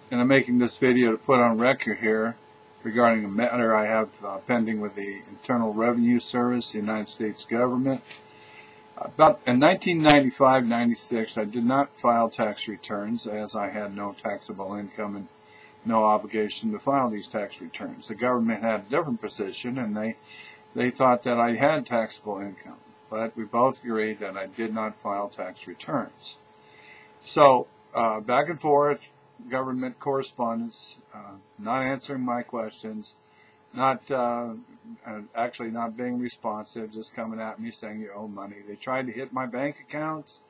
And I'm making this video to put on record here regarding a matter I have pending with the Internal Revenue Service, the United States government. About in 1995-96, I did not file tax returns as I had no taxable income and no obligation to file these tax returns. The government had a different position, and they thought that I had taxable income, but we both agreed that I did not file tax returns. So back and forth, government correspondence, not answering my questions, not actually not being responsive, just coming at me saying you owe money. They tried to hit my bank accounts.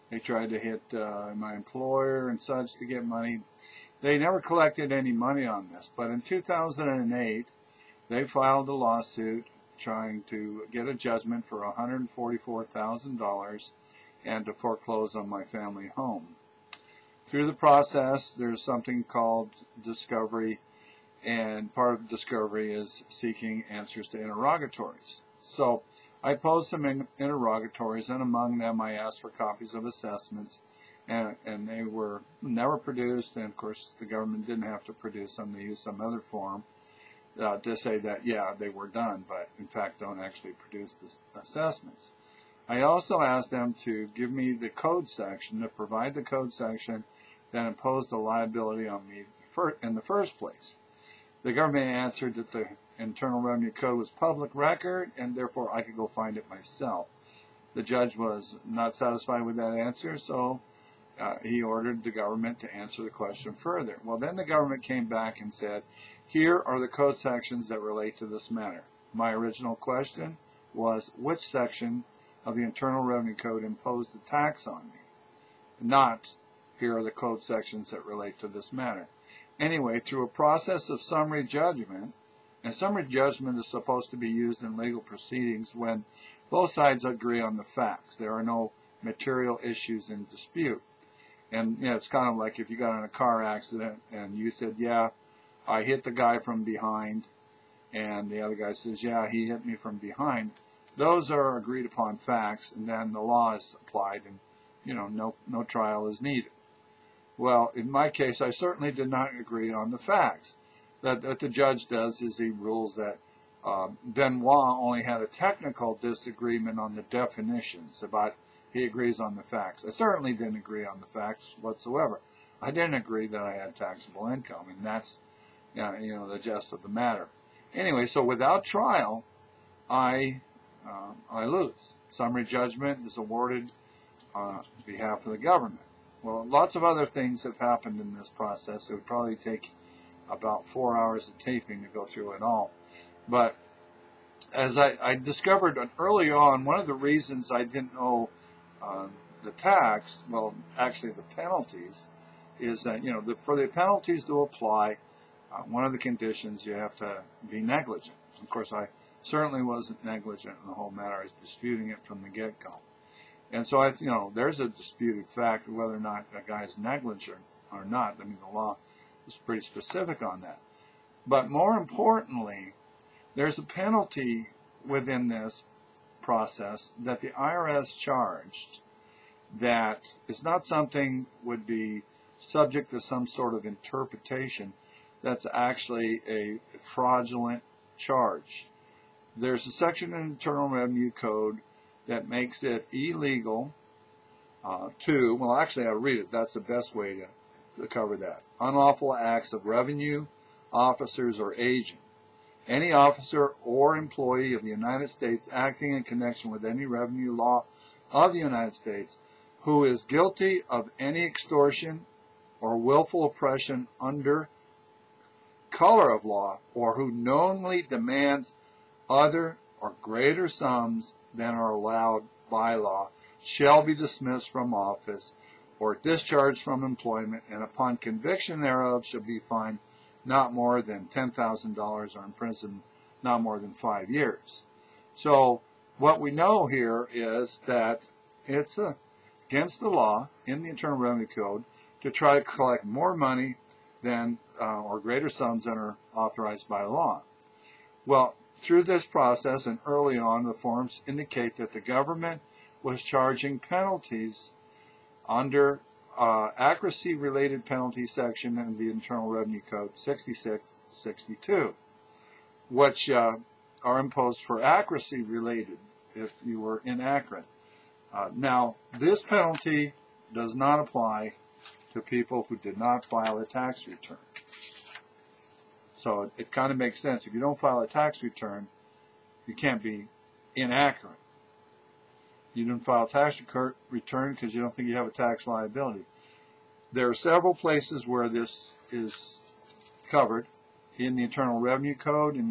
They tried to hit my employer and such to get money. They never collected any money on this, but in 2008, they filed a lawsuit trying to get a judgment for $144,000 and to foreclose on my family home. Through the process, there's something called discovery, and part of the discovery is seeking answers to interrogatories. So I posed some interrogatories, and among them I asked for copies of assessments, and they were never produced, and of course the government didn't have to produce them. They used some other form to say that, yeah, they were done, but in fact don't actually produce the assessments. I also asked them to give me the code section, to provide the code section that imposed the liability on me in the first place. The government answered that the Internal Revenue Code was public record, and therefore I could go find it myself. The judge was not satisfied with that answer, so he ordered the government to answer the question further. Well, then the government came back and said, here are the code sections that relate to this matter. My original question was, which section of the Internal Revenue Code imposed the tax on me? Not, here are the code sections that relate to this matter. Anyway, through a process of summary judgment, and summary judgment is supposed to be used in legal proceedings when both sides agree on the facts. There are no material issues in dispute. And you know, it's kind of like if you got in a car accident and you said, yeah, I hit the guy from behind, and the other guy says, yeah, he hit me from behind. Those are agreed upon facts, and then the law is applied, and you know, no trial is needed. Well, in my case, I certainly did not agree on the facts. That the judge does is he rules that Benoit only had a technical disagreement on the definitions, but he agrees on the facts. I certainly didn't agree on the facts whatsoever. I didn't agree that I had taxable income, and that's you know, the gist of the matter. Anyway, so without trial, I lose. Summary judgment is awarded on behalf of the government. Well, lots of other things have happened in this process. It would probably take about 4 hours of taping to go through it all. But as I discovered early on, one of the reasons I didn't owe the tax, well, actually the penalties, is that, you know, for the penalties to apply, one of the conditions, you have to be negligent. Of course, I certainly wasn't negligent in the whole matter. I was disputing it from the get-go. And so, you know, there's a disputed fact of whether or not a guy is negligent or not. I mean, the law is pretty specific on that. But more importantly, there's a penalty within this process that the IRS charged that is not something would be subject to some sort of interpretation. That's actually a fraudulent charge. There's a section in the Internal Revenue Code that makes it illegal well, actually I'll read it. That's the best way to cover that. Unlawful acts of revenue officers or agent. Any officer or employee of the United States acting in connection with any revenue law of the United States who is guilty of any extortion or willful oppression under color of law, or who knowingly demands other or greater sums than are allowed by law, shall be dismissed from office or discharged from employment, and upon conviction thereof shall be fined not more than $10,000 or imprisoned not more than 5 years. So what we know here is that it's against the law in the Internal Revenue Code to try to collect more money than or greater sums than are authorized by law. Well, through this process and early on, the forms indicate that the government was charging penalties under accuracy-related penalty section in the Internal Revenue Code 6662, which are imposed for accuracy-related if you were inaccurate. Now, this penalty does not apply to people who did not file a tax return. So it kind of makes sense. If you don't file a tax return, you can't be inaccurate. You didn't file a tax return because you don't think you have a tax liability. There are several places where this is covered in the Internal Revenue Code and